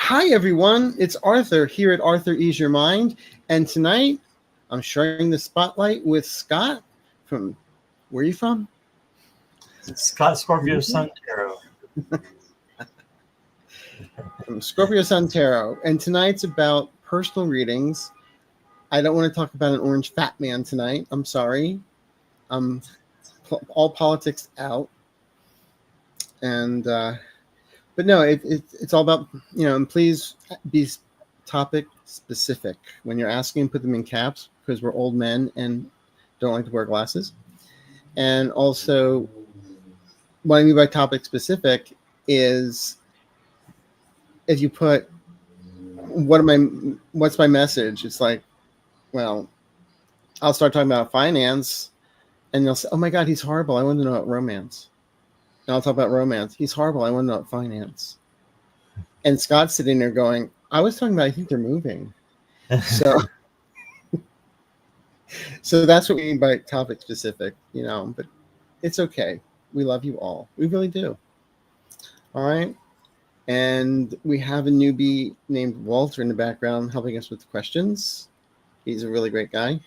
Hi, everyone. It's Arthur here at Arthur Ease Your Mind. And tonight, I'm sharing the spotlight with Scott from, where are you from? Scott, Scorpio Sun Tarot. From Scorpio Sun Tarot. And tonight's about personal readings. I don't want to talk about an orange fat man tonight. I'm sorry. All politics out. And, but no, it's all about, and please be topic specific. When you're asking, put them in caps because we're old men and don't like to wear glasses. And also, what I mean by topic specific is if you put, what's my message? It's like, well, I'll start talking about finance and they'll say, oh my God, he's horrible. I want to know about romance. And I'll talk about romance. He's horrible. I want to know about finance. And Scott's sitting there going, I was talking about, I think they're moving. So, so that's what we mean by topic specific, but it's okay. We love you all. We really do. All right. And we have a newbie named Walter in the background helping us with the questions. He's a really great guy.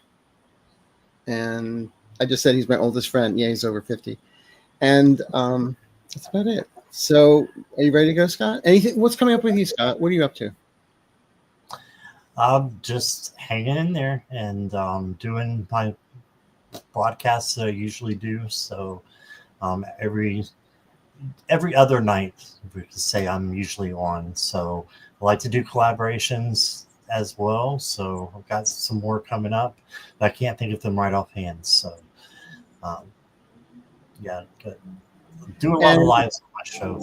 And I just said he's my oldest friend. Yeah, he's over 50. And that's about it. So are you ready to go, Scott? Anything? What's coming up with you, Scott? What are you up to? Just hanging in there and doing my broadcasts that I usually do. So every other night, we could say I'm usually on. So I like to do collaborations as well. So I've got some more coming up, but I can't think of them right offhand. So yeah, good. Do a lot of lives on my show,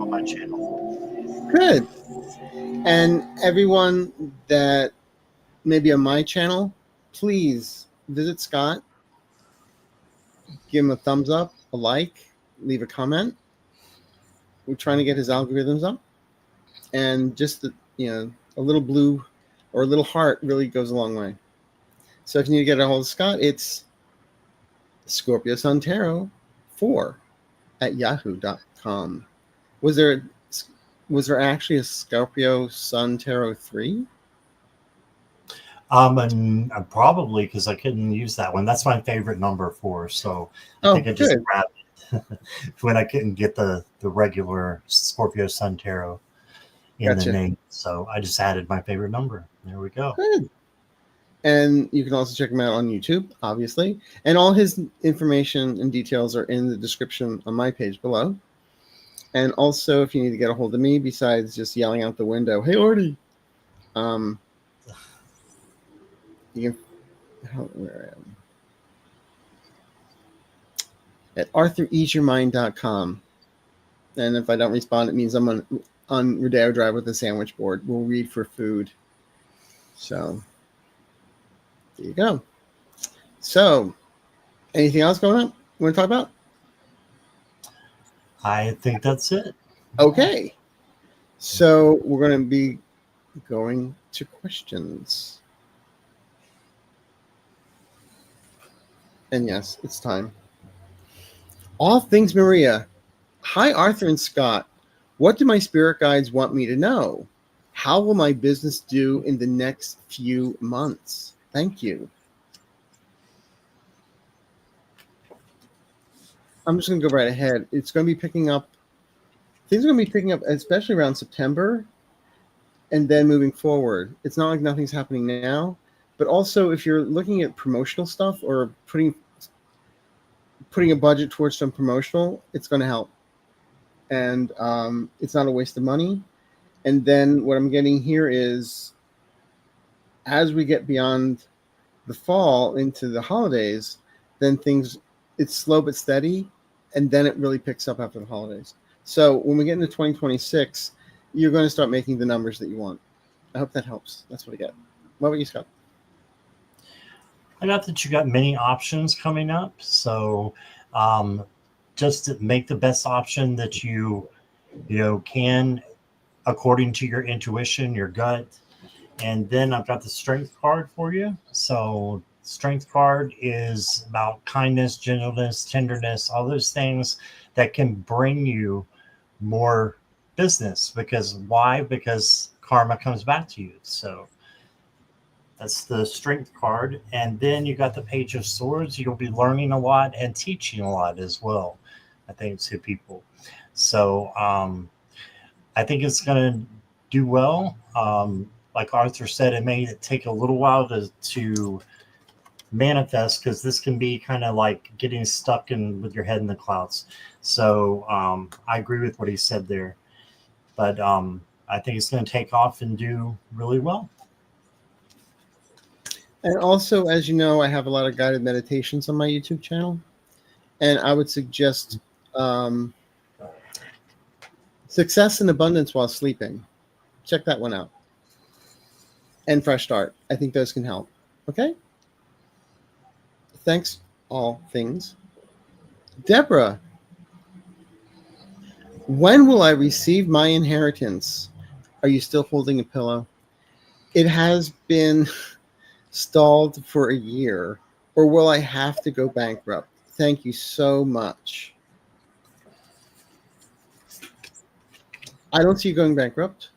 on my channel. Good. And everyone that may be on my channel, please visit Scott. Give him a thumbs up, a like, leave a comment. We're trying to get his algorithms up. And just, a little blue or a little heart really goes a long way. So if you need to get a hold of Scott, it's Scorpio Sun Tarot 4 at yahoo.com. Was there actually a Scorpio Sun Tarot 3? And probably because I couldn't use that one. That's my favorite number 4. So I think I just grabbed it when I couldn't get the regular Scorpio Sun Tarot in the name. So I just added my favorite number. There we go. Good. And you can also check him out on YouTube, obviously. And all his information and details are in the description on my page below. And also, if you need to get a hold of me, besides just yelling out the window, hey, Artie, you can, where I am, at arthureaseyourmind.com. And if I don't respond, it means I'm on Rodeo Drive with a sandwich board. We'll read for food. So there you go. So anything else going on? You want to talk about? I think that's it. Okay. So we're going to be going to questions. And yes, it's time. All Things Maria. Hi, Arthur and Scott. What do my spirit guides want me to know? How will my business do in the next few months? Thank you. I'm just going to go right ahead. It's going to be picking up. Things are going to be picking up, especially around September and then moving forward. It's not like nothing's happening now, but also if you're looking at promotional stuff or putting a budget towards some promotional, it's going to help. And it's not a waste of money. And then what I'm getting here is as we get beyond the fall into the holidays, then it's slow but steady, and then it really picks up after the holidays. So when we get into 2026, you're going to start making the numbers that you want. I hope that helps. That's what I get. What about you, Scott? I got that you got many options coming up. So just to make the best option that you can, according to your intuition, your gut. And then I've got the strength card for you. So strength card is about kindness, gentleness, tenderness, all those things that can bring you more business. Because why? Because karma comes back to you. So that's the Strength card. And then you got the Page of Swords. You'll be learning a lot and teaching a lot as well, I think, to people. So I think it's going to do well. Like Arthur said, it may take a little while to manifest, because this can be kind of like getting stuck in with your head in the clouds. So I agree with what he said there. But I think it's going to take off and do really well. And also, as you know, I have a lot of guided meditations on my YouTube channel. And I would suggest Success and Abundance While Sleeping. Check that one out. And Fresh Start. I think those can help. Okay? Thanks, all things. Deborah, when will I receive my inheritance? Are you still holding a pillow? It has been stalled for a year, or will I have to go bankrupt? Thank you so much. I don't see you going bankrupt.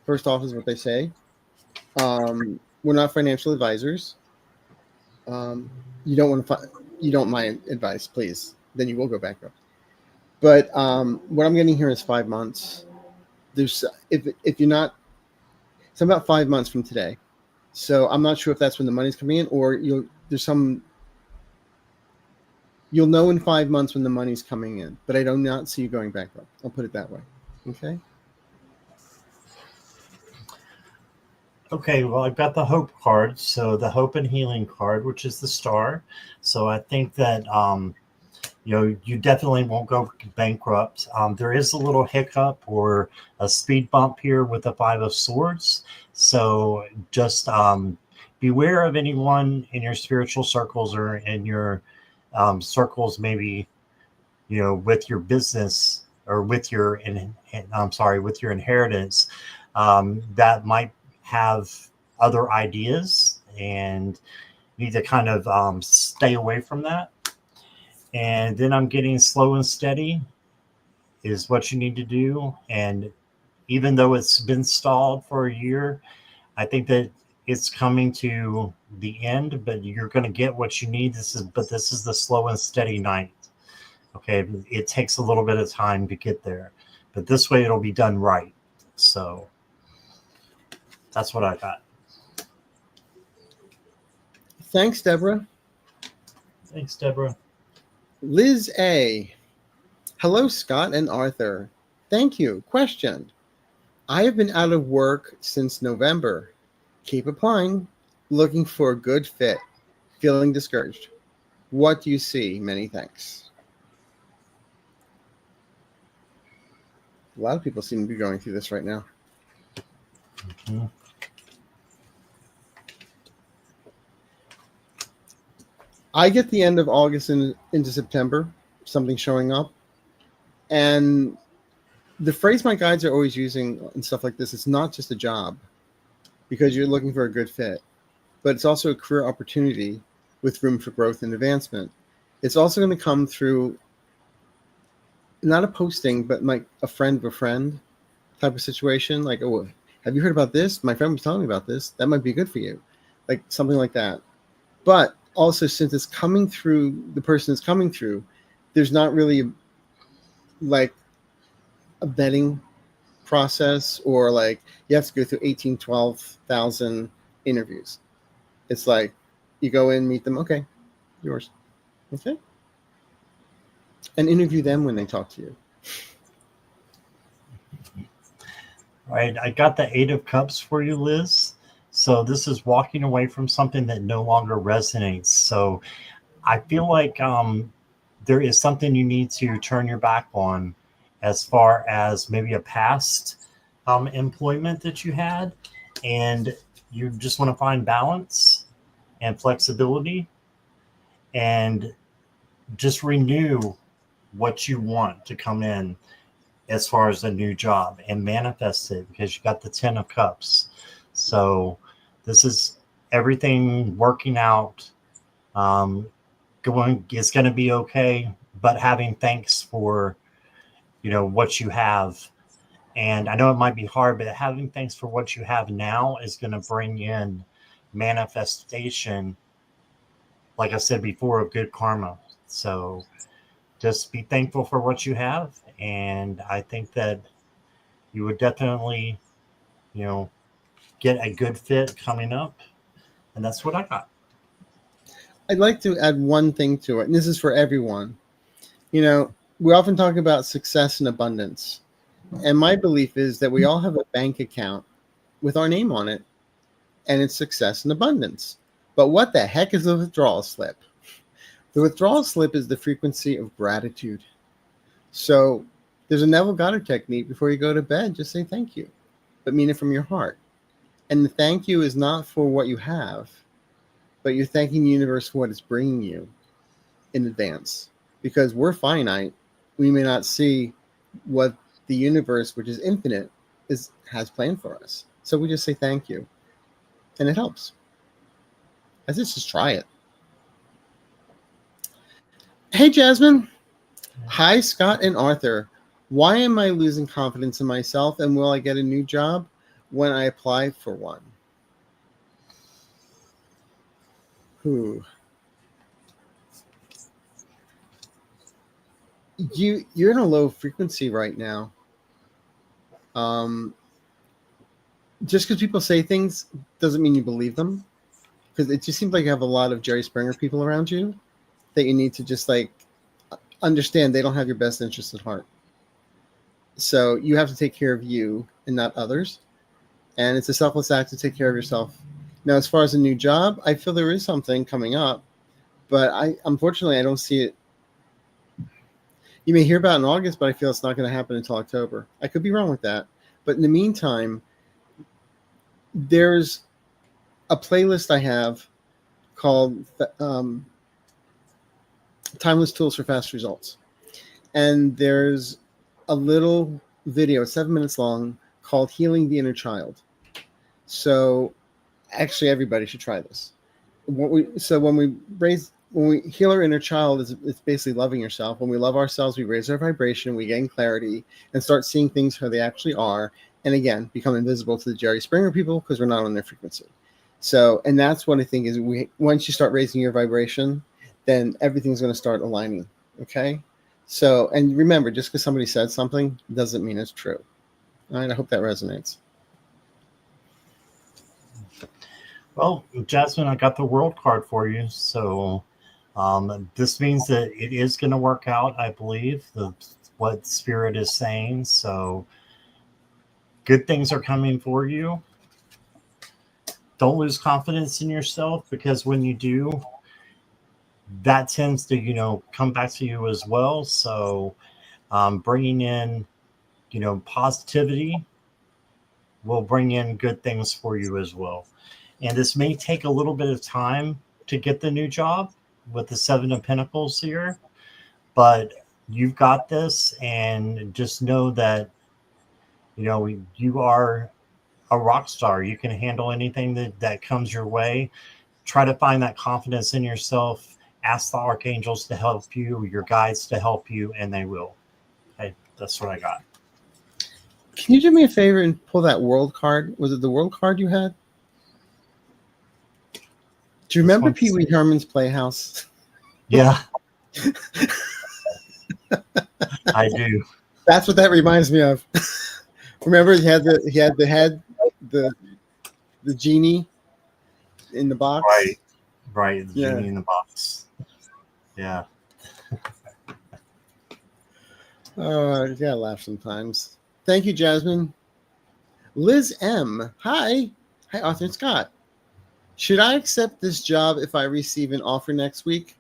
First off, is what they say. We're not financial advisors. You don't want to. You don't mind advice, please. Then you will go bankrupt. But what I'm getting here is 5 months. There's if you're not, it's about 5 months from today. So I'm not sure if that's when the money's coming in, or you'll know in 5 months when the money's coming in. But I do not see you going bankrupt. I'll put it that way. Okay. Okay, well, I've got the Hope card. So the Hope and Healing card, which is the Star. So I think that, you definitely won't go bankrupt. There is a little hiccup or a speed bump here with the Five of Swords. So just beware of anyone in your spiritual circles or in your circles, maybe, with your business or with your, with your inheritance, that might have other ideas, and need to kind of stay away from that. And then I'm getting slow and steady is what you need to do. And even though it's been stalled for a year, I think that it's coming to the end, but you're going to get what you need. This is the slow and steady night. Okay. It takes a little bit of time to get there, but this way it'll be done right. So that's what I got. Thanks, Deborah. Thanks, Deborah. Liz A. Hello, Scott and Arthur. Thank you. Question. I have been out of work since November. Keep applying. Looking for a good fit. Feeling discouraged. What do you see? Many thanks. A lot of people seem to be going through this right now. Mm-hmm. I get the end of August into September, something showing up. And the phrase my guides are always using and stuff like this, it's not just a job because you're looking for a good fit, but it's also a career opportunity with room for growth and advancement. It's also going to come through not a posting, but like a friend of a friend type of situation. Like, oh, have you heard about this? My friend was telling me about this. That might be good for you. Like something like that. But also, since it's coming through, the person is coming through, there's not really like a vetting process, or like you have to go through 12,000 interviews. It's like you go in, meet them. Okay, yours. Okay. And interview them when they talk to you. All right. I got the Eight of Cups for you, Liz. So this is walking away from something that no longer resonates. So I feel like there is something you need to turn your back on, as far as maybe a past employment that you had, and you just want to find balance and flexibility and just renew what you want to come in as far as a new job and manifest it, because you got the 10 of Cups. So this is everything working out. It's going to be okay, but having thanks for, what you have, And I know it might be hard, but having thanks for what you have now is going to bring in manifestation, like I said before, of good karma. So just be thankful for what you have. And I think that you would definitely, get a good fit coming up. And that's what I got. I'd like to add one thing to it, and this is for everyone. We often talk about success and abundance. And my belief is that we all have a bank account with our name on it, and it's success and abundance. But what the heck is a withdrawal slip? The withdrawal slip is the frequency of gratitude. So there's a Neville Goddard technique. Before you go to bed, just say thank you, but mean it from your heart. And the thank you is not for what you have, but you're thanking the universe for what it's bringing you in advance. Because we're finite, we may not see what the universe, which is infinite, has planned for us. So we just say thank you, and it helps. I just try it. Hey, Jasmine. Hi, Scott and Arthur. Why am I losing confidence in myself, and will I get a new job when I apply for one? You're in a low frequency right now. Just because people say things doesn't mean you believe them. Because it just seems like you have a lot of Jerry Springer people around you that you need to just understand they don't have your best interests at heart. So you have to take care of you and not others. And it's a selfless act to take care of yourself. Now, as far as a new job, I feel there is something coming up, but unfortunately I don't see it. You may hear about it in August, but I feel it's not going to happen until October. I could be wrong with that. But in the meantime, there's a playlist I have called Timeless Tools for Fast Results. And there's a little video, 7 minutes long, called Healing the Inner Child. So actually everybody should try this. When we heal our inner child, it's basically loving yourself. When we love ourselves, we raise our vibration, we gain clarity, and start seeing things how they actually are. And again, become invisible to the Jerry Springer people because we're not on their frequency. So, and that's what I think is once you start raising your vibration, then everything's going to start aligning. Okay. So, and remember, just because somebody said something doesn't mean it's true. All right. I hope that resonates. Well, Jasmine, I got the World card for you. So this means that it is going to work out, I believe, what Spirit is saying. So good things are coming for you. Don't lose confidence in yourself, because when you do, that tends to, come back to you as well. So bringing in, positivity will bring in good things for you as well. And this may take a little bit of time to get the new job with the 7 of Pentacles here, but you've got this, and just know that, you are a rock star. You can handle anything that comes your way. Try to find that confidence in yourself. Ask the archangels to help you, your guides to help you, and they will. Okay, that's what I got. Can you do me a favor and pull that World card? Was it the World card you had? Do you remember Pee Wee Herman's Playhouse? Yeah. I do. That's what that reminds me of. Remember, he had the genie in the box. Right. The genie in the box. Yeah. Oh, you gotta laugh sometimes. Thank you, Jasmine. Liz M. Hi, Arthur and Scott. Should I accept this job if I receive an offer next week?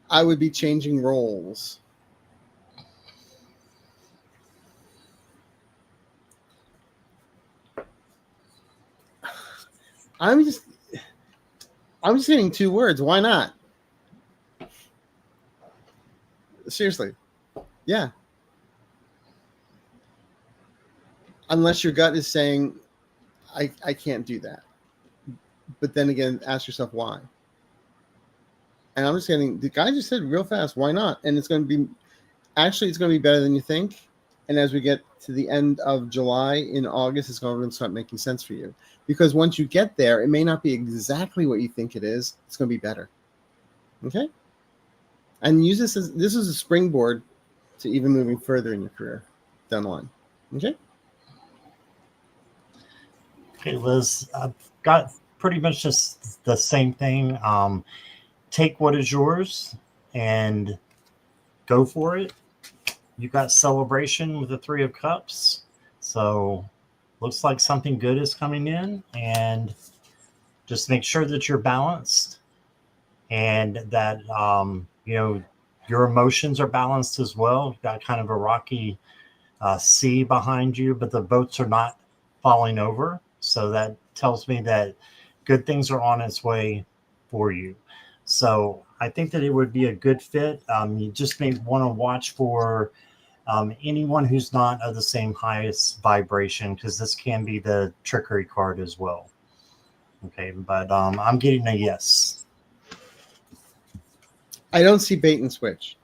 I would be changing roles. I'm just getting 2 words. Why not? Seriously. Yeah. Unless your gut is saying, I can't do that. But then again, ask yourself why. And the guy just said real fast, why not? And it's going to be better than you think. And as we get to the end of July, in August, it's going to start making sense for you. Because once you get there, it may not be exactly what you think it is. It's going to be better. Okay? And use this as a springboard to even moving further in your career down the line. Okay? Okay, Liz, I've got pretty much just the same thing. Take what is yours and go for it. You got celebration with the Three of Cups. So looks like something good is coming in, and just make sure that you're balanced and that, your emotions are balanced as well. You've got kind of a rocky sea behind you, but the boats are not falling over. So that tells me that good things are on its way for you. So I think that it would be a good fit. You just may want to watch for anyone who's not of the same highest vibration, because this can be the trickery card as well. Okay, but I'm getting a yes. I don't see bait and switch.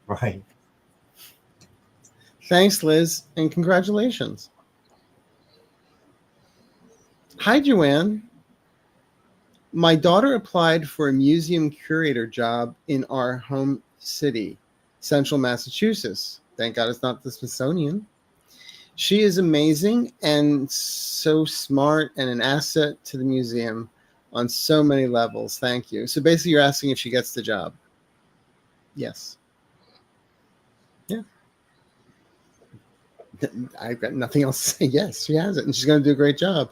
Right. Thanks, Liz, and congratulations. Hi, Joanne. My daughter applied for a museum curator job in our home city, Central Massachusetts. Thank God it's not the Smithsonian. She is amazing and so smart and an asset to the museum on so many levels. Thank you. So basically, you're asking if she gets the job. Yes. Yeah. I've got nothing else to say. Yes, she has it, and she's going to do a great job.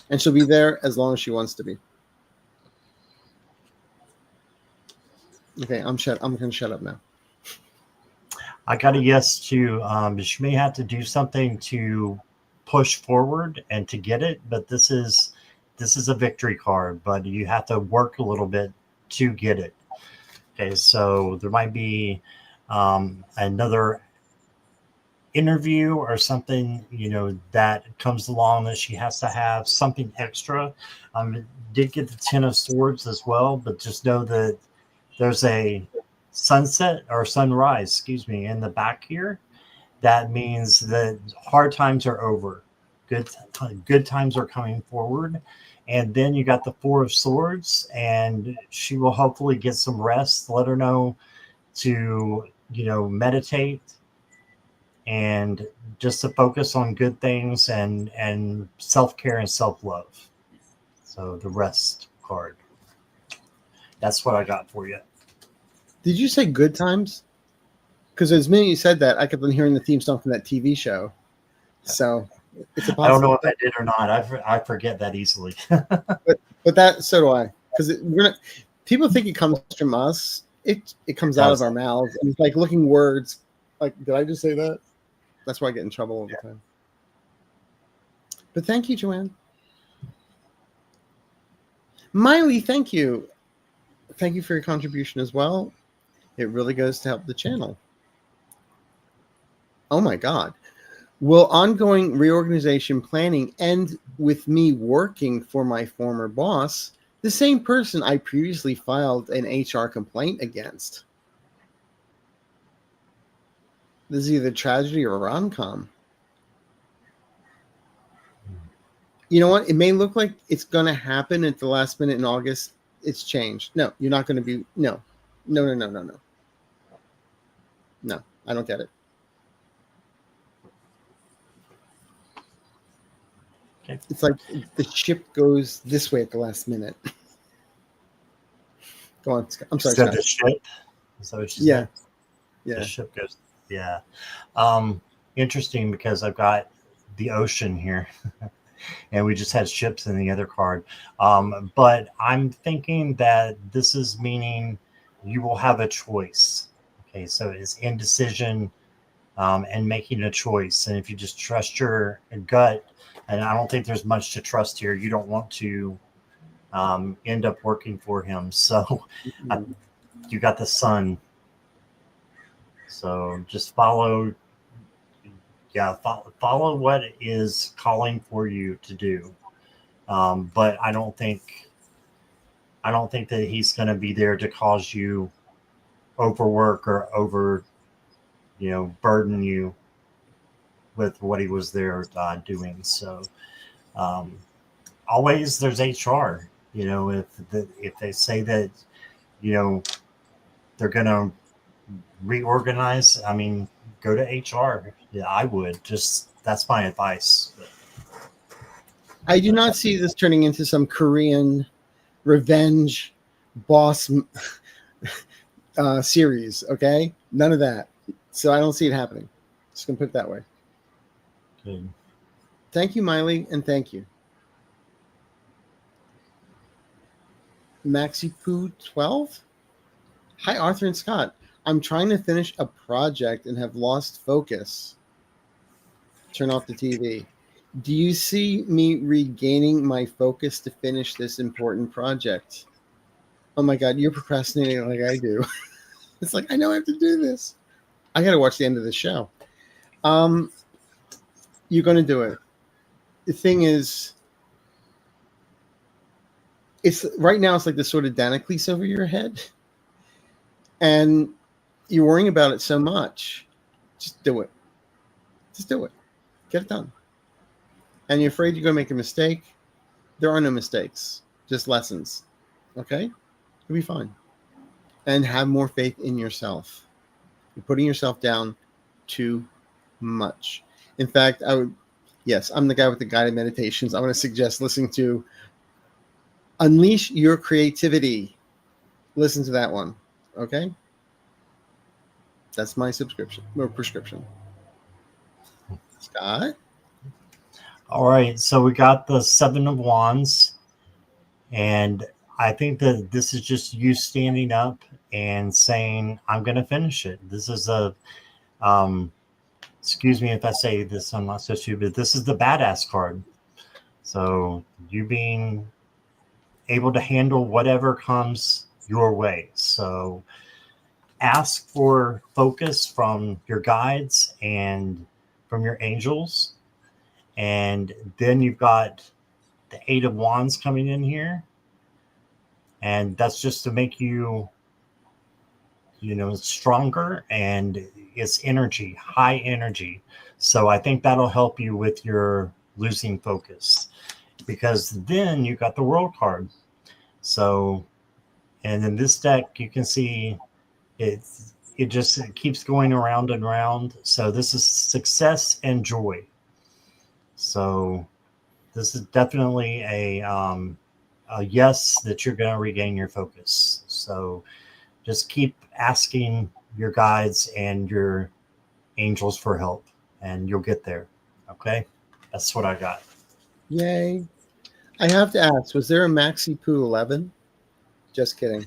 And she'll be there as long as she wants to be. Okay, I'm going to shut up now. I got a yes too. She may have to do something to push forward and to get it, but this is a victory card, but you have to work a little bit to get it. Okay, so there might be another interview or something, that comes along that she has to have something extra. Did get the Ten of Swords as well, but just know that there's a sunset or sunrise, in the back here. That means that hard times are over. Good times are coming forward. And then you got the Four of Swords, and she will hopefully get some rest. Let her know to, meditate and just to focus on good things and self-care and self-love. So the rest card. That's what I got for you. Did you say good times? Because as minute you said that, I kept on hearing the theme song from that TV show. So it's a possibility. I don't know if I did or not. I forget that easily. but that, so do I. Because people think it comes from us. It comes out of our mouths. And it's like looking words. Like, did I just say that? That's why I get in trouble all the time. But thank you, Joanne. Miley, thank you. Thank you for your contribution as well. It really goes to help the channel. Oh my God. Will ongoing reorganization planning end with me working for my former boss, the same person I previously filed an HR complaint against? This is either tragedy or a rom-com. You know what? It may look like it's going to happen at the last minute in August. It's changed. No, you're not going to be. No, I don't get it. Okay. It's like the ship goes this way at the last minute. Go on. I'm sorry. So the ship. Is that what you said? Yeah. The ship goes. Yeah. Interesting, because I've got the ocean here. And we just had ships in the other card. But I'm thinking that this is meaning you will have a choice. Okay, so it's indecision and making a choice. And if you just trust your gut, and I don't think there's much to trust here, you don't want to end up working for him. So you got the sun. So just follow what is calling for you to do. But I don't think that he's going to be there to cause you overwork or burden you. with what he was there doing. So always there's HR. If they say that they're gonna reorganize, I mean, go to HR. Yeah, I would. Just that's my advice. I do not see this turning into some Korean revenge boss series. Okay, none of that. So I don't see it happening. Just gonna put it that way. Good. Thank you, Miley, and thank you. Maxi Poo 12. Hi, Arthur and Scott. I'm trying to finish a project and have lost focus. Turn off the TV. Do you see me regaining my focus to finish this important project? Oh my God, you're procrastinating like I do. It's like, I know I have to do this. I got to watch the end of the show. You're going to do it. The thing is, it's right now, it's like this sort of Damocles over your head. And you're worrying about it so much. Just do it. Just do it. Get it done. And you're afraid you're going to make a mistake. There are no mistakes, just lessons. Okay? You'll be fine. And have more faith in yourself. You're putting yourself down too much. In fact, I'm the guy with the guided meditations. I want to suggest listening to Unleash Your Creativity. Listen to that one. Okay? That's my subscription or prescription. Scott? All right, so we got the Seven of Wands, and I think that this is just you standing up and saying, I'm going to finish it. This is excuse me if I say this, I'm not so stupid. This is the badass card. So you being able to handle whatever comes your way. So ask for focus from your guides and from your angels. And then you've got the Eight of Wands coming in here. And that's just to make you, stronger, and it's energy, high energy. So I think that'll help you with your losing focus, because then you got the World card. So, and in this deck, you can see it keeps going around and around. So this is success and joy. So this is definitely a yes, that you're going to regain your focus. So just keep asking your guides and your angels for help, and you'll get there. Okay? That's what I got. Yay. I have to ask, was there a Maxi Poo 11? Just kidding.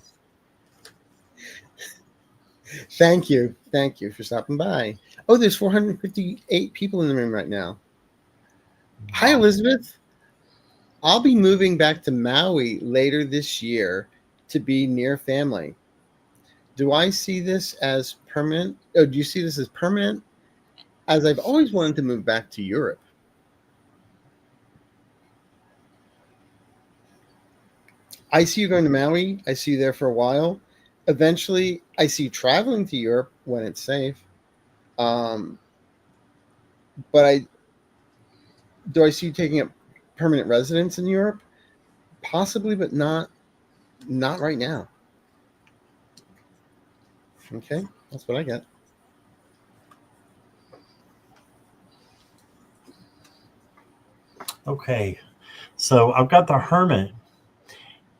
Thank you. Thank you for stopping by. Oh, there's 458 people in the room right now. Hi, Elizabeth. I'll be moving back to Maui later this year to be near family. Do I see this as permanent? Oh, do you see this as permanent? As I've always wanted to move back to Europe. I see you going to Maui. I see you there for a while. Eventually, I see you traveling to Europe when it's safe. But do I see you taking up permanent residence in Europe? Possibly, but not right now. Okay, that's what I get. Okay, so I've got the Hermit,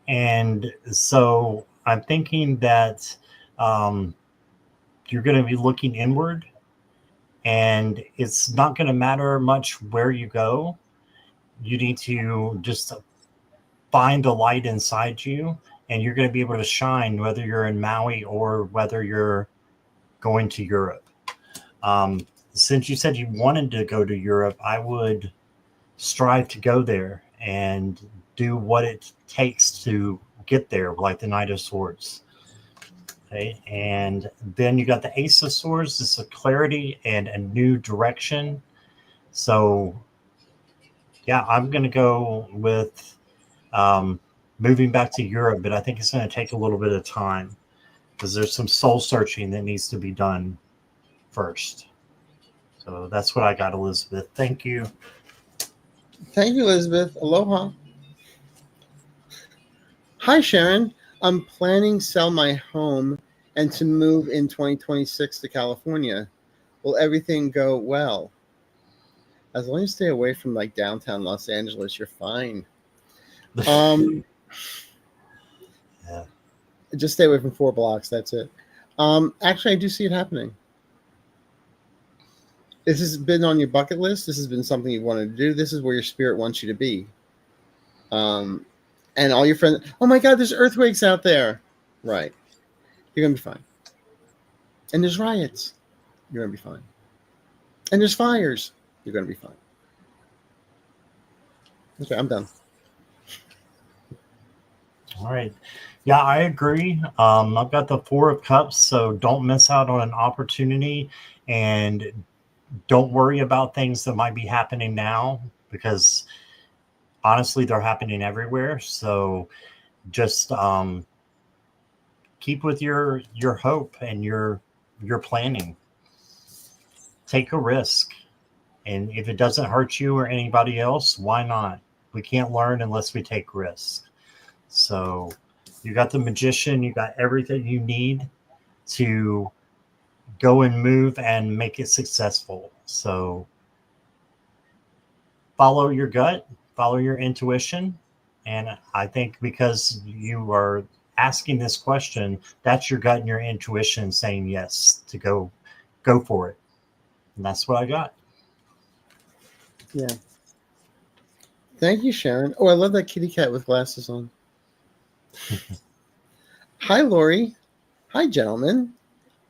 and so I'm thinking that you're going to be looking inward, and it's not going to matter much where you go. You need to just find the light inside you, and you're going to be able to shine whether you're in Maui or whether you're going to Europe. Since you said you wanted to go to Europe, I would strive to go there and do what it takes to get there, like the Knight of Swords. Okay, and then you got the Ace of Swords. This is clarity and a new direction. So yeah, I'm going to go with moving back to Europe, but I think it's going to take a little bit of time because there's some soul searching that needs to be done first. So that's what I got, Elizabeth. Thank you. Thank you, Elizabeth. Aloha. Hi, Sharon. I'm planning to sell my home and to move in 2026 to California. Will everything go well? As long as you stay away from like downtown Los Angeles, you're fine. Yeah. Just stay away from 4 blocks. That's it. Actually, I do see it happening. This has been on your bucket list. This has been something you wanted to do. This is where your spirit wants you to be. And all your friends, oh my God, there's earthquakes out there. Right. You're going to be fine. And there's riots. You're going to be fine. And there's fires. You're going to be fine. Okay, I'm done. All right. Yeah, I agree. I've got the 4 of Cups, so don't miss out on an opportunity, and don't worry about things that might be happening now, because honestly, they're happening everywhere. So just keep with your hope and your planning. Take a risk, and if it doesn't hurt you or anybody else, why not? We can't learn unless we take risks. So you got the Magician, you got everything you need to go and move and make it successful. So follow your gut, follow your intuition. And I think because you are asking this question, that's your gut and your intuition saying yes to go for it. And that's what I got. Yeah. Thank you, Sharon. Oh, I love that kitty cat with glasses on. Hi, Lori. Hi, gentlemen.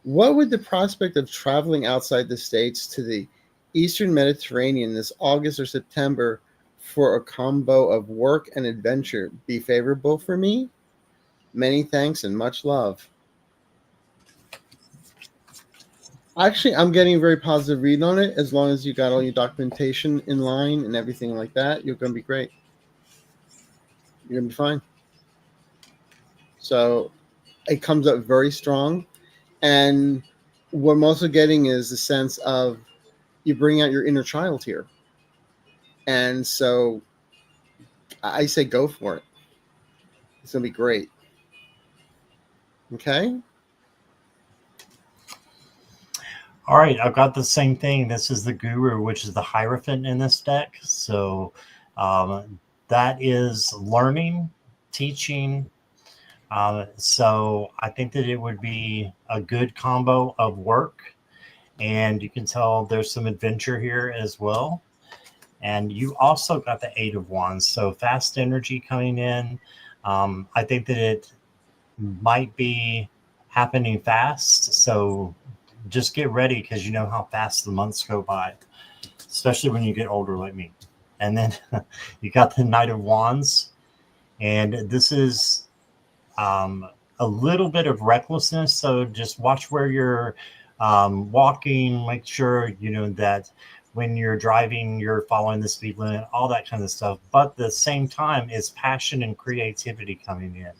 What would the prospect of traveling outside the States to the Eastern Mediterranean this August or September for a combo of work and adventure be favorable for me? Many thanks and much love. Actually, I'm getting a very positive read on it. As long as you got all your documentation in line and everything like that, you're going to be great. You're going to be fine. So it comes up very strong. And what I'm also getting is the sense of you bring out your inner child here. And so I say go for it. It's going to be great. Okay? All right, I've got the same thing. This is the Guru, which is the Hierophant in this deck. So that is learning, teaching. So I think that it would be a good combo of work. And you can tell there's some adventure here as well. And you also got the 8 of Wands. So fast energy coming in. I think that it might be happening fast. So just get ready, because you know how fast the months go by, especially when you get older like me. And then you got the Knight of Wands. And this is a little bit of recklessness. So just watch where you're walking. Make sure, you know, that when you're driving, you're following the speed limit, all that kind of stuff. But at the same time, is passion and creativity coming in.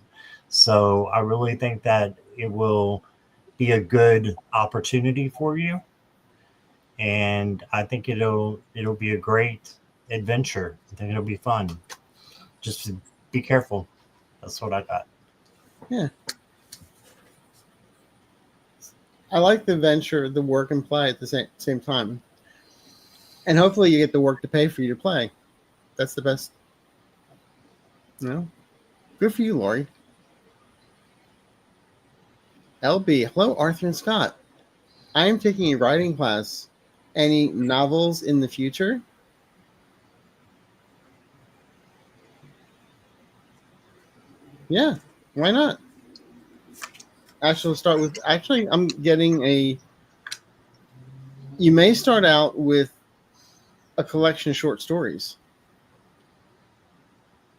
So I really think that it will be a good opportunity for you. And I think it'll be a great adventure. I think it'll be fun. Just be careful. That's what I got. Yeah. I like the venture, the work and play at the same time. And hopefully you get the work to pay for you to play. That's the best. You know? Good for you, Lori. LB. Hello, Arthur and Scott. I am taking a writing class. Any novels in the future? Yeah, why not? Actually, we'll start with, I'm getting you may start out with a collection of short stories.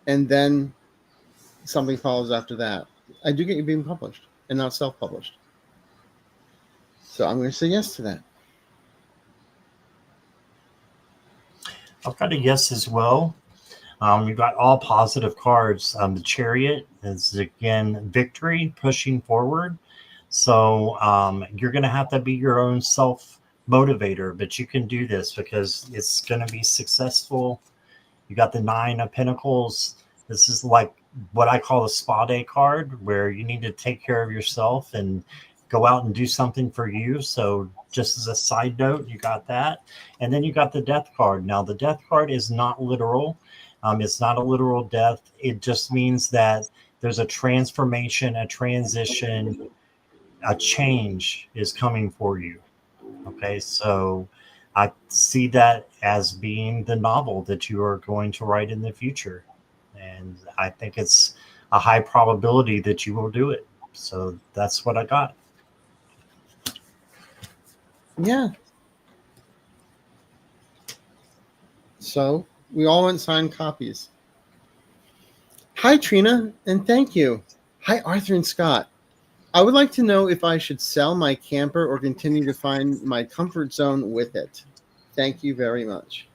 And then something follows after that. I do get you being published and not self-published. So I'm going to say yes to that. I've got a yes as well. You've got all positive cards. The Chariot is, again, victory, pushing forward. So you're going to have to be your own motivator, but you can do this because it's going to be successful. You got the 9 of Pentacles. This is like what I call a spa day card, where you need to take care of yourself and go out and do something for you. So just as a side note, you got that. And then you got the Death card. Now, the Death card is not literal. It's not a literal death. It just means that there's a transformation, a transition, a change is coming for you. Okay, so I see that as being the novel that you are going to write in the future. And I think it's a high probability that you will do it. So that's what I got. Yeah. So we all went signed copies. Hi, Trina, and thank you. Hi, Arthur and Scott. I would like to know if I should sell my camper or continue to find my comfort zone with it. Thank you very much.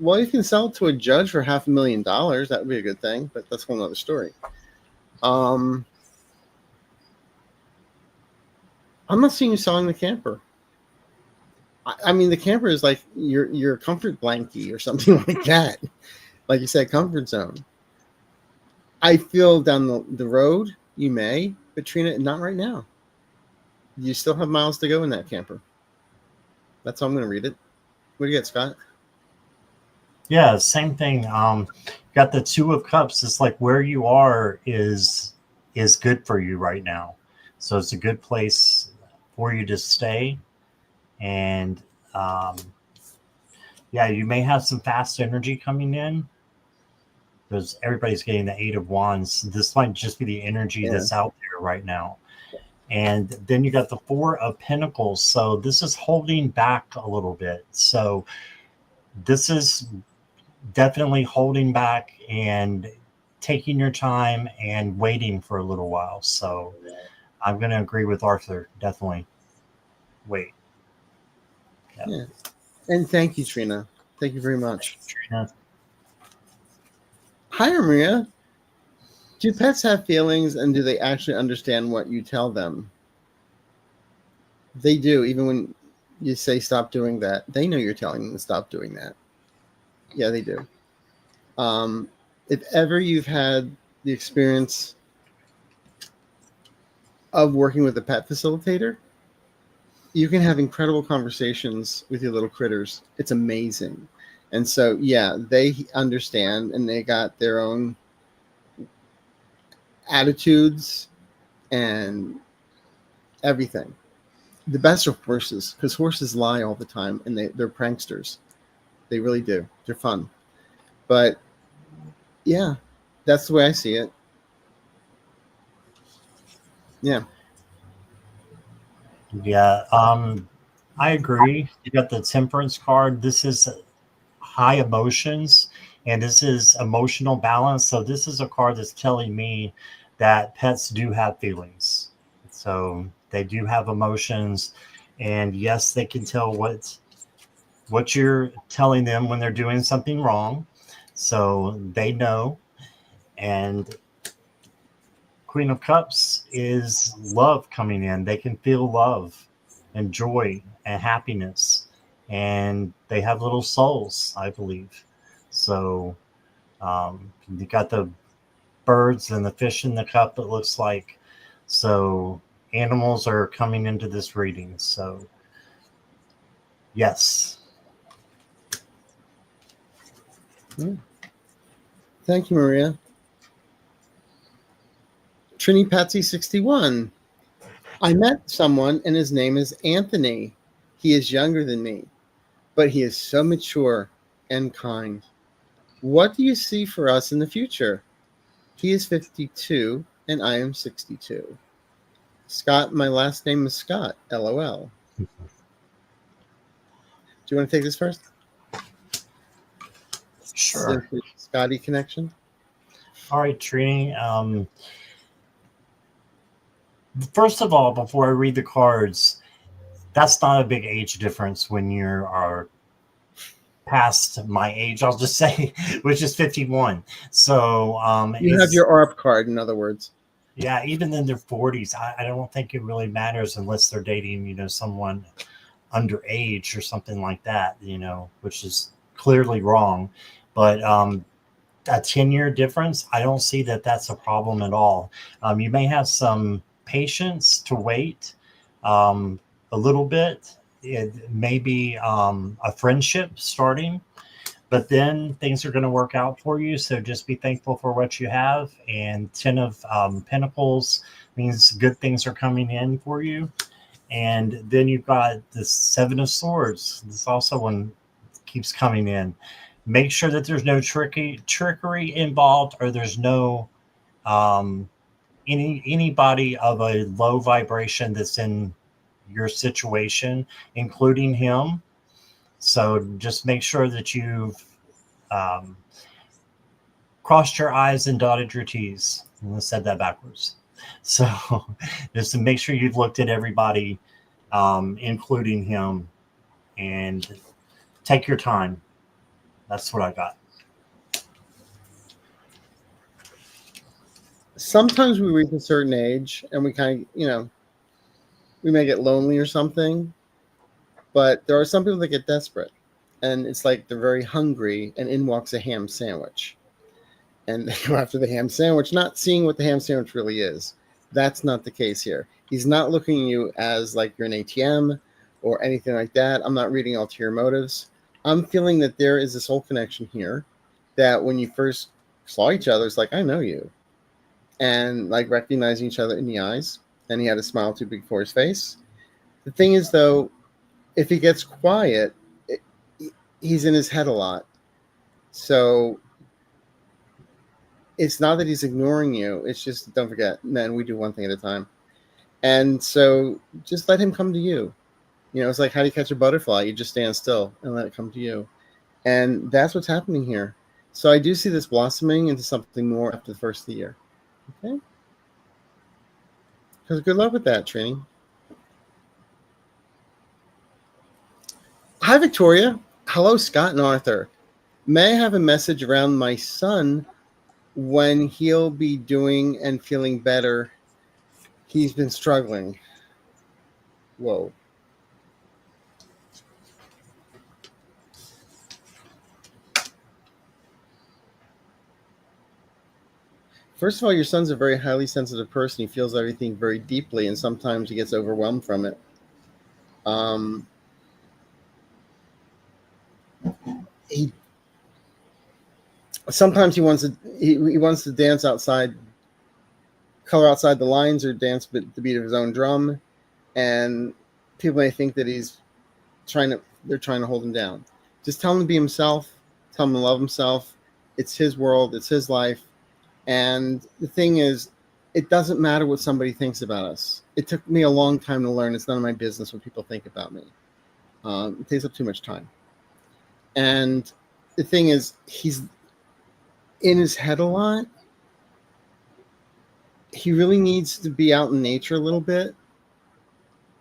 Well, you can sell it to a judge for $500,000. That would be a good thing, but that's a whole other story. I'm not seeing you selling the camper. I mean, the camper is like your comfort blankie or something like that. Like you said, comfort zone. I feel down the road you may, but Trina, not right now. You still have miles to go in that camper. That's how I'm going to read it. What do you got, Scott? Yeah, same thing. Got the 2 of Cups. It's like where you are is good for you right now. So it's a good place for you to stay. And yeah, you may have some fast energy coming in, because everybody's getting the 8 of Wands. This might just be the energy that's out there right now. And then you got the 4 of Pentacles. So this is holding back a little bit. So this is definitely holding back and taking your time and waiting for a little while. So I'm going to agree with Arthur. Definitely wait. Yeah. And thank you, Trina. Thank you very much. Trina. Hi, Maria. Do pets have feelings, and do they actually understand what you tell them? They do. Even when you say stop doing that, they know you're telling them to stop doing that. Yeah, they do. If ever you've had the experience of working with a pet facilitator, you can have incredible conversations with your little critters. It's amazing. And so, yeah, they understand, and they got their own attitudes and everything. The best are horses, because horses lie all the time, and they're pranksters. They really do. They're fun. But yeah, that's the way I see it. Yeah. Yeah, I agree. You got the Temperance card. This is high emotions, and this is emotional balance. So this is a card that's telling me that pets do have feelings. So they do have emotions, and yes, they can tell what you're telling them when they're doing something wrong. So they know. And Queen of Cups is love coming in. They can feel love and joy and happiness, and they have little souls, I believe. So you got the birds and the fish in the cup, it looks like. So animals are coming into this reading. So yes. Thank you, Maria. Trini Patsy 61. I met someone, and his name is Anthony. He is younger than me, but he is so mature and kind. What do you see for us in the future? He is 52, and I am 62. Scott, my last name is Scott, LOL. Do you want to take this first? Sure. Scotty connection. All right, Trini. First of all, before I read the cards, that's not a big age difference when you are past my age, I'll just say, which is 51. So you have your ARP card, in other words. Yeah, even in their 40s, I don't think it really matters unless they're dating, someone underage or something like that, which is clearly wrong. But a 10-year difference, I don't see that that's a problem at all. You may have some patience to wait a little bit. It may be a friendship starting, but then things are going to work out for you. So just be thankful for what you have. And 10 of Pentacles means good things are coming in for you. And then you've got the 7 of Swords. This also one keeps coming in. Make sure that there's no trickery involved, or there's no anybody of a low vibration that's in your situation, including him. So just make sure that you've crossed your I's and dotted your T's. I said that backwards. So just to make sure you've looked at everybody, including him, and take your time. That's what I got. Sometimes we reach a certain age and we kind of, we may get lonely or something, but there are some people that get desperate, and it's like they're very hungry, and in walks a ham sandwich. And they go after the ham sandwich, not seeing what the ham sandwich really is. That's not the case here. He's not looking at you as like you're an ATM or anything like that. I'm not reading ulterior motives. I'm feeling that there is a soul connection here, that when you first saw each other, it's like, I know you. And like recognizing each other in the eyes. And he had a smile too big for his face. The thing is, though, if he gets quiet, he's in his head a lot. So it's not that he's ignoring you. It's just, don't forget, men, we do one thing at a time. And so just let him come to you. It's like, how do you catch a butterfly? You just stand still and let it come to you. And that's what's happening here. So I do see this blossoming into something more after the first of the year. Okay? Because good luck with that, Trini. Hi, Victoria. Hello, Scott and Arthur. May I have a message around my son when he'll be doing and feeling better? He's been struggling. Whoa. First of all, your son's a very highly sensitive person. He feels everything very deeply, and sometimes he gets overwhelmed from it. Sometimes he wants to dance outside, color outside the lines, or dance to the beat of his own drum, and people may think that they're trying to hold him down. Just tell him to be himself. Tell him to love himself. It's his world. It's his life. And the thing is, it doesn't matter what somebody thinks about us. It took me a long time to learn. It's none of my business what people think about me. It takes up too much time. And the thing is, he's in his head a lot. He really needs to be out in nature a little bit.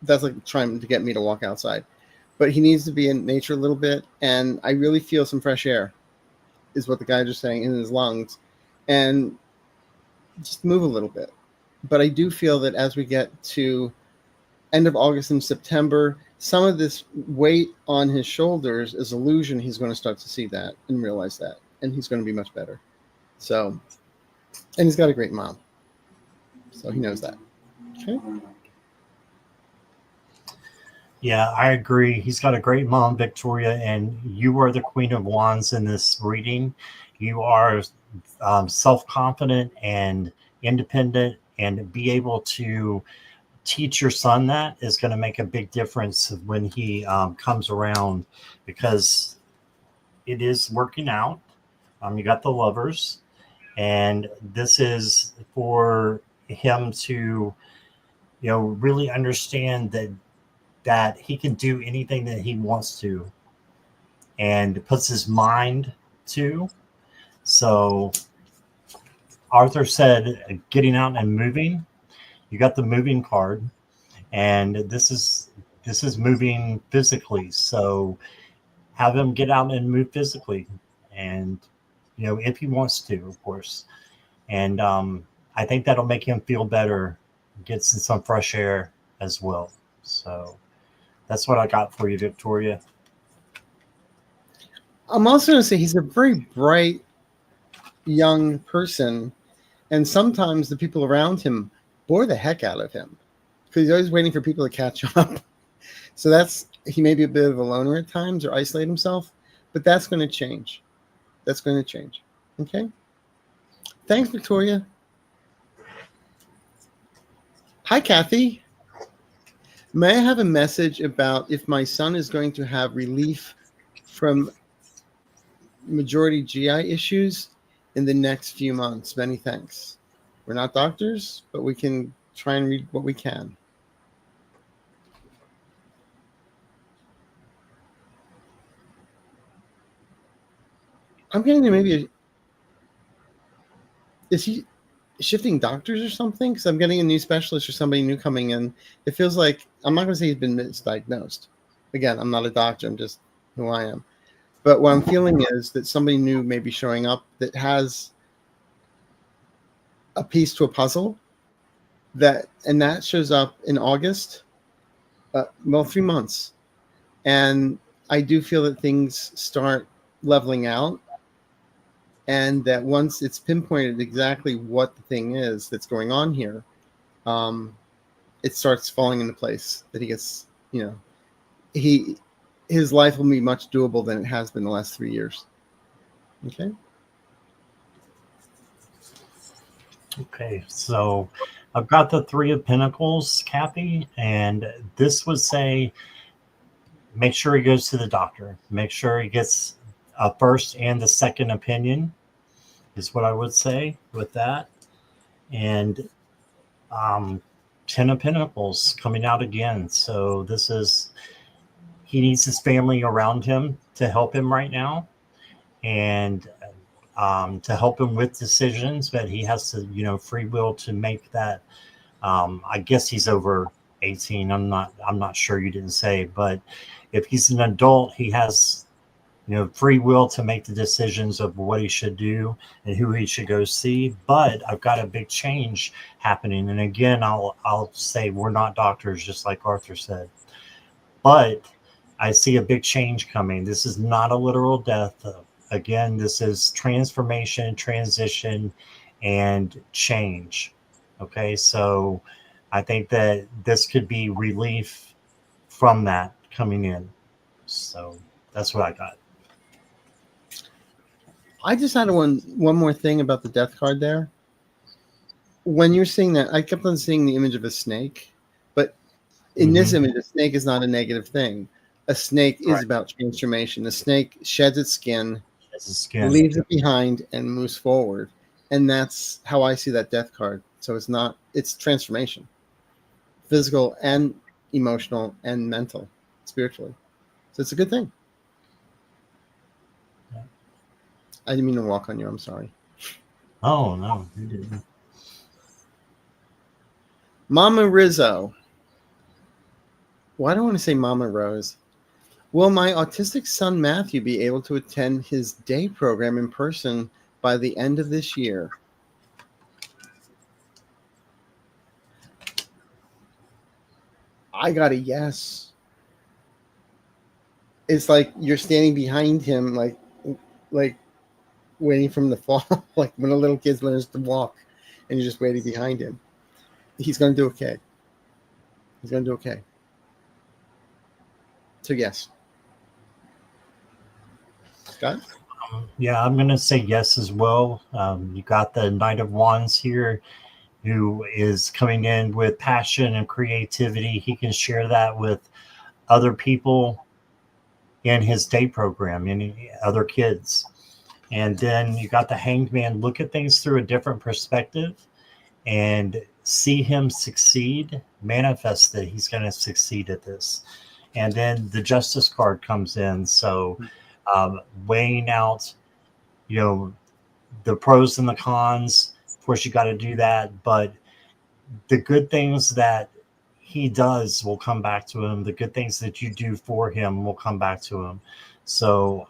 That's like trying to get me to walk outside. But he needs to be in nature a little bit. And I really feel some fresh air, is what the guys are saying, in his lungs. And just move a little bit. But I do feel that as we get to end of August and September, some of this weight on his shoulders is illusion. He's going to start to see that and realize that. And he's going to be much better. So, and he's got a great mom. So he knows that. Okay. Yeah, I agree. He's got a great mom, Victoria, and you are the Queen of Wands in this reading. You are self-confident and independent, and be able to teach your son that is going to make a big difference when he comes around, because it is working out. You got the Lovers, and this is for him to, really understand that he can do anything that he wants to, and puts his mind to. So Arthur said getting out and moving. You got the moving card, and this is moving physically. So have him get out and move physically, and if he wants to, of course. And I think that'll make him feel better, get some fresh air as well. So that's what I got for you, Victoria. I'm also going to say he's a very bright young person, and sometimes the people around him bore the heck out of him because he's always waiting for people to catch up. So he may be a bit of a loner at times or isolate himself, but that's going to change. That's going to change. Okay. Thanks, Victoria. Hi, Kathy. May I have a message about if my son is going to have relief from majority GI issues in the next few months? Many thanks. We're not doctors, but we can try and read what we can. I'm getting maybe is he shifting doctors or something? Because I'm getting a new specialist or somebody new coming in. It feels like, I'm not going to say he's been misdiagnosed. Again, I'm not a doctor. I'm just who I am. But what I'm feeling is that somebody new may be showing up that has a piece to a puzzle and that shows up in August. 3 months. And I do feel that things start leveling out, and that once it's pinpointed exactly what the thing is that's going on here, it starts falling into place. That he gets, his life will be much doable than it has been the last 3 years. Okay. Okay, so I've got the Three of Pentacles, Kathy, and this would say make sure he goes to the doctor. Make sure he gets a first and a second opinion is what I would say with that. And 10 of Pentacles coming out again. So he needs his family around him to help him right now, and to help him with decisions, but he has to, free will to make that. I guess he's over 18. I'm not sure, you didn't say, but if he's an adult, he has, free will to make the decisions of what he should do and who he should go see. But I've got a big change happening. And again, I'll say we're not doctors, just like Arthur said, but I see a big change coming. This is not a literal death. Again, this is transformation, transition, and change. Okay, so I think that this could be relief from that coming in. So that's what I got. I just had one more thing about the death card there. When you're seeing that, I kept on seeing the image of a snake, but in this image, a snake is not a negative thing. A snake is about transformation. The snake sheds its skin, leaves it behind, and moves forward. And that's how I see that death card. So it's transformation, physical and emotional and mental, spiritually. So it's a good thing. I didn't mean to walk on you. I'm sorry. Oh, no, you didn't. Mama Rizzo. Why do I want to say Mama Rose? Will my autistic son Matthew be able to attend his day program in person by the end of this year? I got a yes. It's like you're standing behind him, like waiting for him to fall, like when a little kid learns to walk, and you're just waiting behind him. He's going to do okay. He's going to do okay. So yes. Scott? Yeah, I'm going to say yes as well. You got the Knight of Wands here, who is coming in with passion and creativity. He can share that with other people in his day program, and other kids. And then you got the Hanged Man. Look at things through a different perspective and see him succeed, manifest that he's going to succeed at this. And then the Justice card comes in. So weighing out, the pros and the cons. Of course, you got to do that, but the good things that he does will come back to him. The good things that you do for him will come back to him. So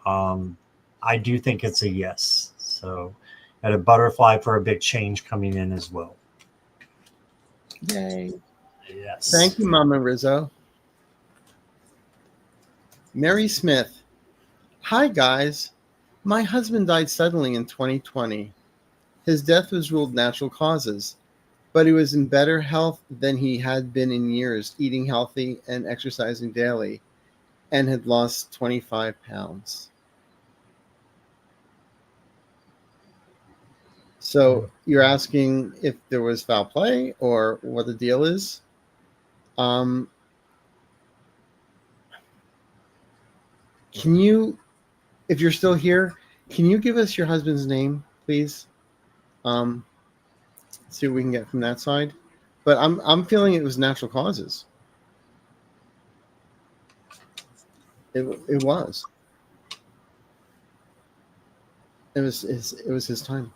I do think it's a yes. So Got a butterfly for a big change coming in as well. Yay. Yes. Thank you, Mama Rizzo. Mary Smith. Hi, guys. My husband died suddenly in 2020. His death was ruled natural causes, but he was in better health than he had been in years, eating healthy and exercising daily, and had lost 25 pounds. So you're asking if there was foul play or what the deal is? Can you, if you're still here, can you give us your husband's name, please? See what we can get from that side. But I'm feeling it was natural causes. It was. It was his time.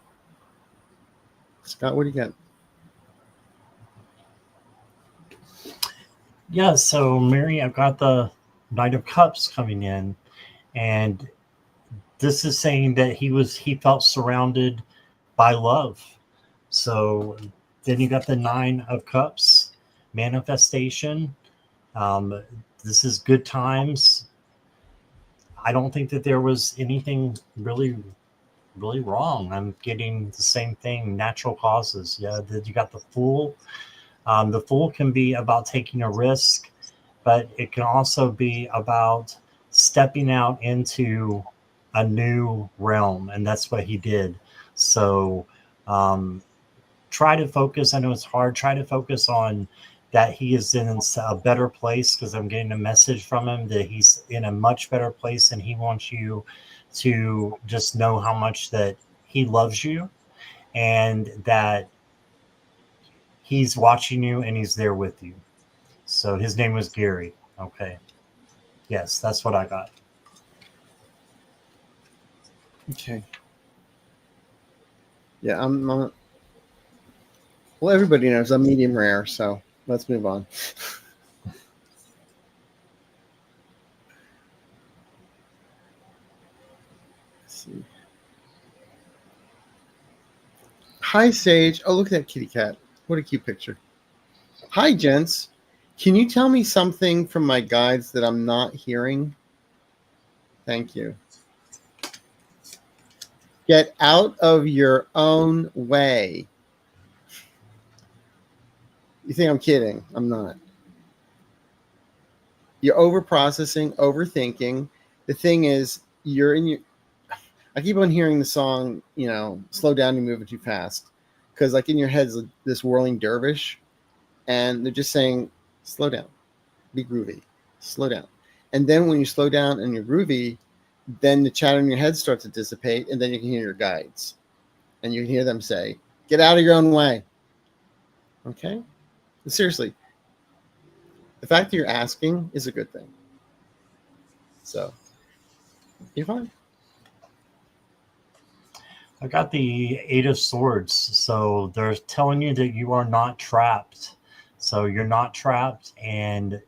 Scott, what do you got? Yeah, so Mary, I've got the Knight of Cups coming in, and this is saying that he felt surrounded by love. So then you got the Nine of Cups, manifestation. This is good times. I don't think that there was anything really wrong. I'm getting the same thing, natural causes. Yeah, you got the Fool. The Fool can be about taking a risk, but it can also be about stepping out into a new realm, and that's what he did. So try to focus. I know it's hard. Try to focus on that he is in a better place, because I'm getting a message from him that he's in a much better place, and he wants you to just know how much that he loves you, and that he's watching you and he's there with you. So his name was Gary. Okay. Yes, that's what I got. Okay. Yeah, I'm not. Well, everybody knows I'm medium rare, so let's move on. Let's see. Hi, Sage. Oh, look at that kitty cat. What a cute picture. Hi, gents. Can you tell me something from my guides that I'm not hearing? Thank you. Get out of your own way. You think I'm kidding? I'm not. You're over-processing, overthinking. The thing is, you're in your... I keep on hearing the song, slow down, you're moving too fast. Because like in your head's this whirling dervish, and they're just saying, slow down, be groovy, slow down. And then when you slow down and you're groovy, then the chatter in your head starts to dissipate, and then you can hear your guides. And you can hear them say, get out of your own way. Okay? But seriously, the fact that you're asking is a good thing. So, you're fine. I got the Eight of Swords. So they're telling you that you are not trapped. So you're not trapped, and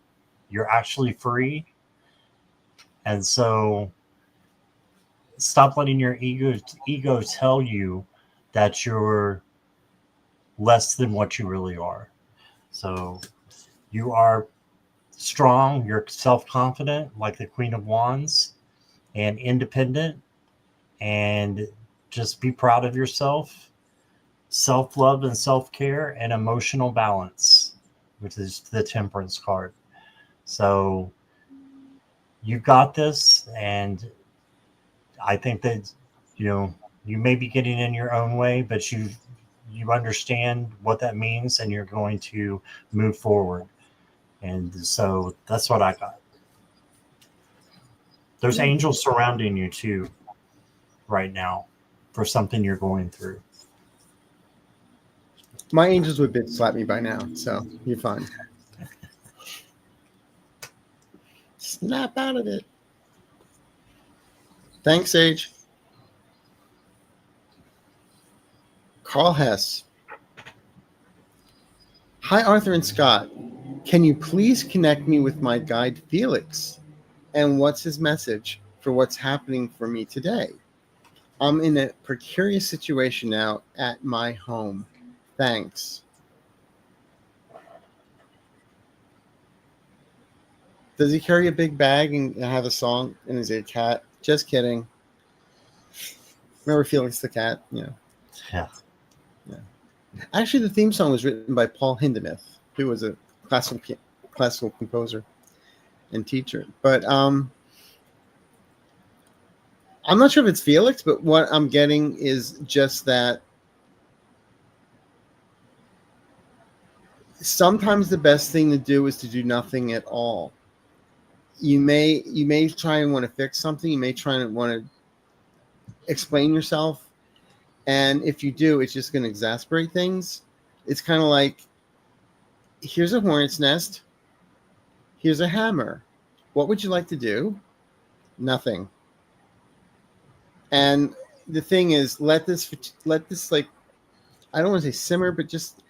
you're actually free. And so stop letting your ego tell you that you're less than what you really are. So you are strong, you're self-confident, like the Queen of Wands, and independent, and just be proud of yourself. Self-love and self-care and emotional balance, which is the Temperance card. So you've got this, and I think that you may be getting in your own way, but you understand what that means, and you're going to move forward. And so that's what I got. There's angels surrounding you too right now for something you're going through. My angels would bitch slap me by now, so you're fine. Snap out of it. Thanks, Sage. Carl Hess. Hi, Arthur and Scott. Can you please connect me with my guide, Felix? And what's his message for what's happening for me today? I'm in a precarious situation now at my home. Thanks. Does he carry a big bag and have a song? And is he a cat? Just kidding. Remember Felix the cat? Yeah. Yeah. Actually, the theme song was written by Paul Hindemith, who was a classical composer and teacher. But I'm not sure if it's Felix, but what I'm getting is just that sometimes the best thing to do is to do nothing at all. You may try and want to fix something. You may try and want to explain yourself. And if you do, it's just going to exasperate things. It's kind of like, here's a hornet's nest. Here's a hammer. What would you like to do? Nothing. And the thing is, let this like, I don't want to say simmer, but just,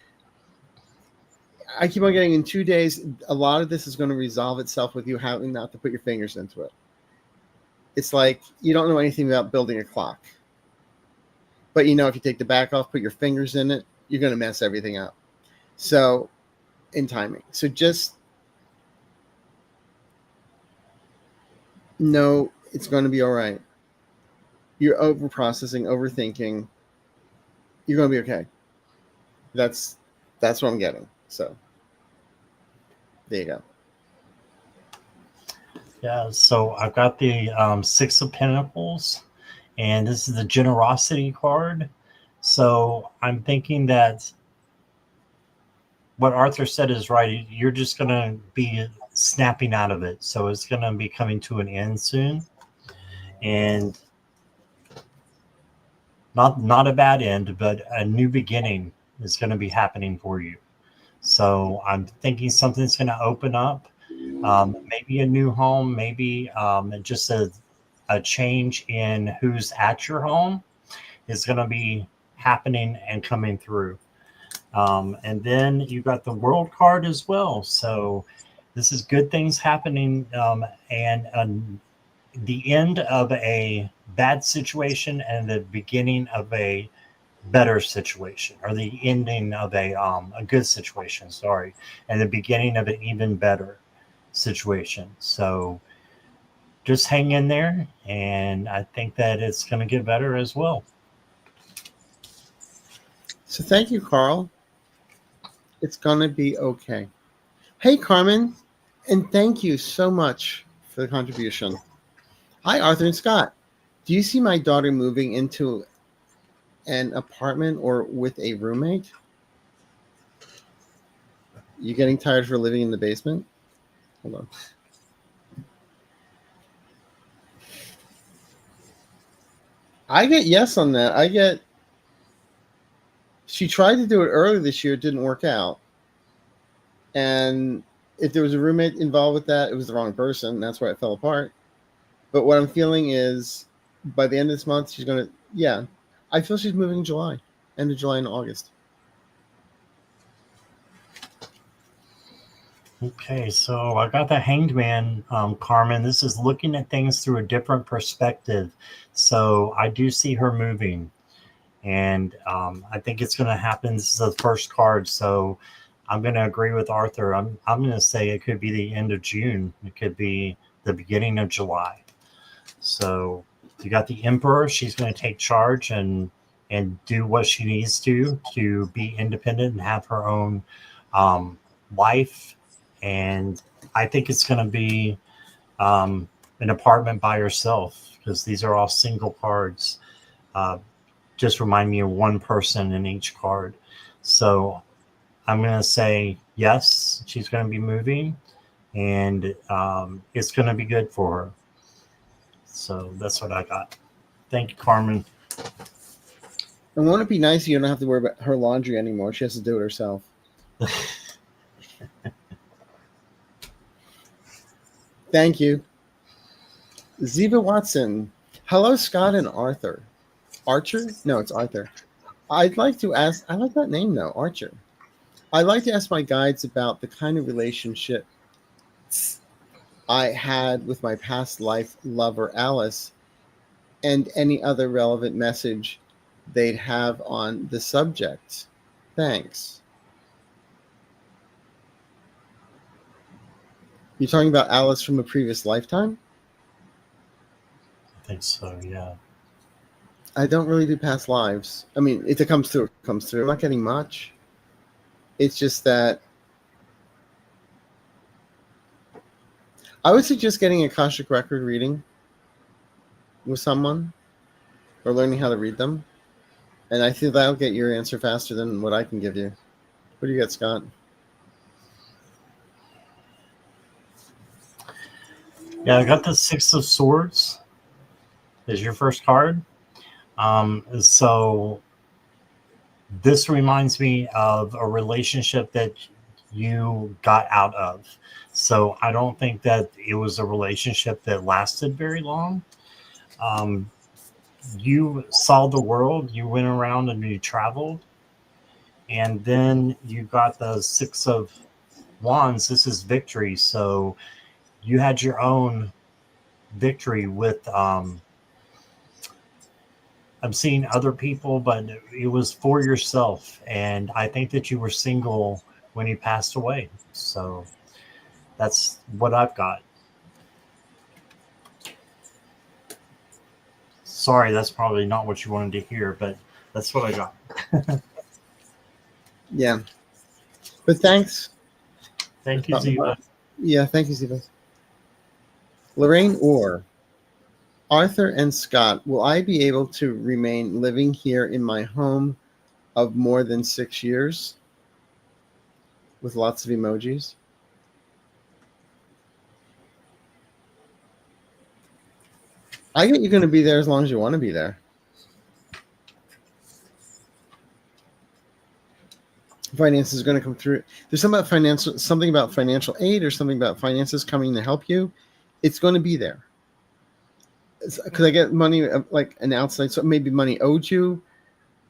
I keep on getting in 2 days, a lot of this is going to resolve itself with you having not to put your fingers into it. It's like, you don't know anything about building a clock. But if you take the back off, put your fingers in it, you're going to mess everything up. So, in timing. So just know it's going to be all right. You're over processing, overthinking. You're going to be okay. That's what I'm getting. So, there you go. Yeah, so I've got the Six of Pentacles, and this is the Generosity card. So I'm thinking that what Arthur said is right. You're just going to be snapping out of it. So it's going to be coming to an end soon. And not a bad end, but a new beginning is going to be happening for you. So I'm thinking something's going to open up. Maybe a new home, maybe just a change in who's at your home is going to be happening and coming through. And then you got the World card as well. So this is good things happening, and the end of a bad situation and the beginning of a better situation, or the ending of a good situation, sorry, and the beginning of an even better situation. So just hang in there, and I think that it's going to get better as well. So thank you, Carl. It's going to be okay. Hey, Carmen, and thank you so much for the contribution. Hi, Arthur and Scott. Do you see my daughter moving into an apartment or with a roommate? You getting tired for living in the basement? Hold on. I get yes on that. She tried to do it earlier this year. It didn't work out. And if there was a roommate involved with that, it was the wrong person. That's why it fell apart. But what I'm feeling is by the end of this month, she's going to, I feel she's moving in July, end of July and August. Okay, so I got the Hanged Man, Carmen. This is looking at things through a different perspective. So I do see her moving, and I think it's going to happen. This is the first card, so I'm going to agree with Arthur. I'm going to say it could be the end of June. It could be the beginning of July. So you got the Emperor. She's going to take charge and do what she needs to be independent and have her own life. And I think it's going to be an apartment by herself, because these are all single cards. Just remind me of one person in each card. So I'm going to say yes, she's going to be moving, and it's going to be good for her. So that's what I got. Thank you, Carmen. And won't it be nice you don't have to worry about her laundry anymore? She has to do it herself. Thank you. Ziva Watson. Hello, Scott and Arthur. Archer? No, it's Arthur. I'd like to ask, I like that name though, Archer. I'd like to ask my guides about the kind of relationship I had with my past life lover, Alice, and any other relevant message they'd have on the subject. Thanks. You're talking about Alice from a previous lifetime? I think so, yeah. I don't really do past lives. I mean, if it comes through, it comes through. I'm not getting much. It's just that I would suggest getting a Akashic record reading with someone or learning how to read them. And I feel that'll get your answer faster than what I can give you. What do you got, Scott? Yeah, I got the Six of Swords as your first card. So this reminds me of a relationship that you got out of. So I don't think that it was a relationship that lasted very long. You saw the world, you went around and you traveled, and then you got the Six of Wands. This is victory. So you had your own victory with I'm seeing other people, but it was for yourself. And I think that you were single when he passed away. So that's what I've got. Sorry, that's probably not what you wanted to hear, but that's what I got. Yeah. But thanks. Thank you, Ziva. Yeah, thank you, Ziva. Lorraine Orr. Arthur and Scott, will I be able to remain living here in my home of more than 6 years? With lots of emojis. I get you're going to be there as long as you want to be there. Finance is going to come through. There's something about financial aid or something about finances coming to help you. It's going to be there. Because I get money like an outside, so maybe money owed you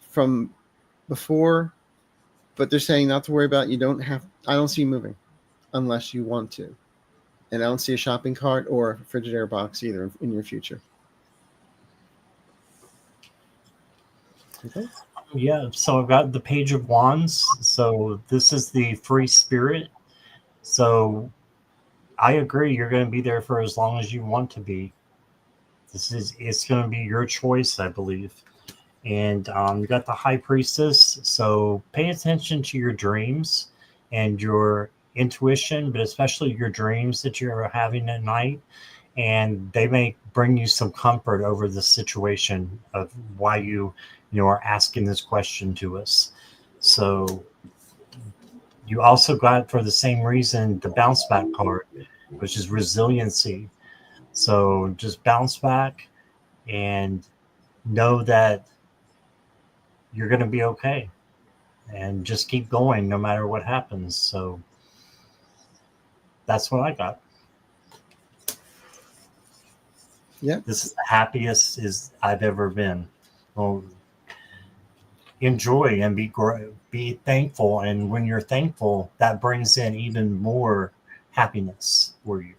from before, but they're saying not to worry about. You don't have. I don't see you moving unless you want to, and I don't see a shopping cart or a Frigidaire box either in your future. Okay. Yeah, so I've got the Page of Wands. So this is the free spirit. So I agree, you're going to be there for as long as you want to be. It's going to be your choice, I believe. And you got the High Priestess. So pay attention to your dreams and your intuition, but especially your dreams that you're having at night. And they may bring you some comfort over the situation of why you are asking this question to us. So you also got, for the same reason, the bounce back card, which is resiliency. So just bounce back and know that you're going to be okay, and just keep going no matter what happens. So that's what I got. Yeah. This is the happiest I've ever been. Well, enjoy and be thankful. And when you're thankful, that brings in even more happiness for you.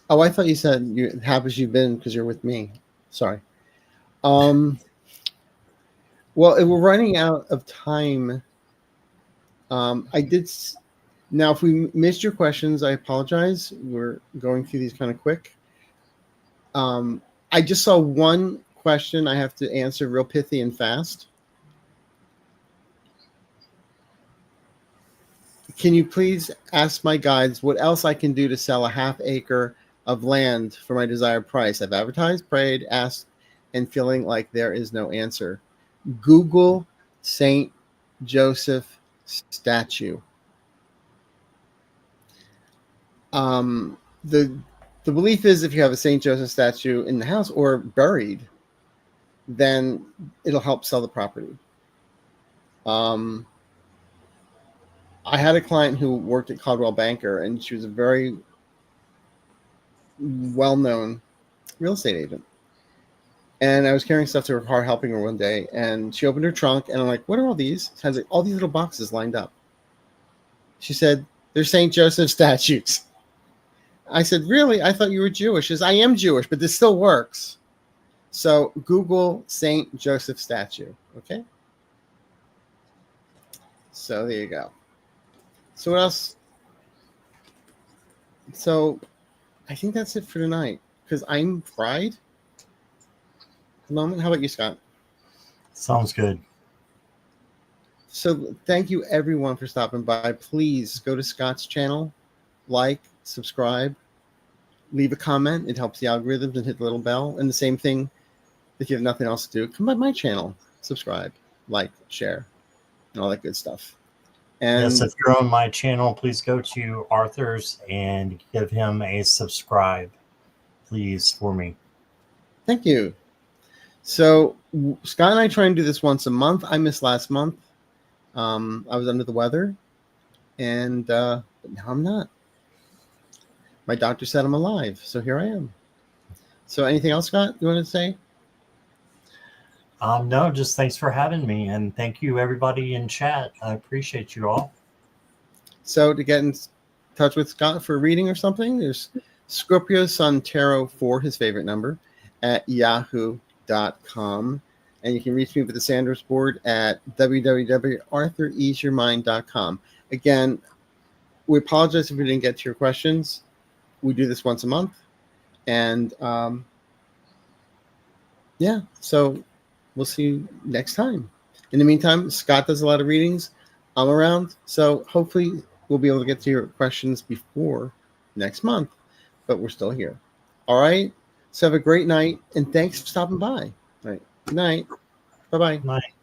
Oh, I thought you said you happy as you've been because you're with me. Sorry. Well, we're running out of time. I did. Now, if we missed your questions, I apologize. We're going through these kind of quick. I just saw one question I have to answer real pithy and fast. Can you please ask my guides what else I can do to sell a half acre of land for my desired price? I've advertised, prayed, asked, and feeling like there is no answer. Google Saint Joseph statue. The belief is if you have a Saint Joseph statue in the house or buried, then it'll help sell the property. I had a client who worked at Coldwell Banker, and she was a very well-known real estate agent. And I was carrying stuff to her car, helping her one day, and she opened her trunk, and I'm like, what are all these? It has like all these little boxes lined up. She said, they're St. Joseph statues. I said, really? I thought you were Jewish. She says, I am Jewish, but this still works. So Google Saint Joseph statue. Okay. So there you go. So what else? So I think that's it for tonight because I'm fried at the moment. How about you, Scott? Sounds good. So thank you everyone for stopping by. Please go to Scott's channel, like, subscribe, leave a comment. It helps the algorithms, and hit the little bell. And the same thing, if you have nothing else to do, come by my channel, subscribe, like, share, and all that good stuff. And yes, if you're on my channel, please go to Arthur's and give him a subscribe, please, for me. thank you. So Scott and I try and do this once a month. I missed last month. I was under the weather, and but now I'm not. My doctor said I'm alive, so here I am. So anything else, Scott, you want to say? No, just thanks for having me, and thank you everybody in chat. I appreciate you all. So to get in touch with Scott for a reading or something, there's Scorpio Sun Tarot for his favorite number at yahoo.com. And you can reach me with the Sanders board at www.arthureaseyourmind.com. Again, we apologize if we didn't get to your questions. We do this once a month. And yeah, so we'll see you next time. In the meantime, Scott does a lot of readings. I'm around. So hopefully we'll be able to get to your questions before next month. But we're still here. All right. So have a great night. And thanks for stopping by. All right. Good night. Bye-bye. Night.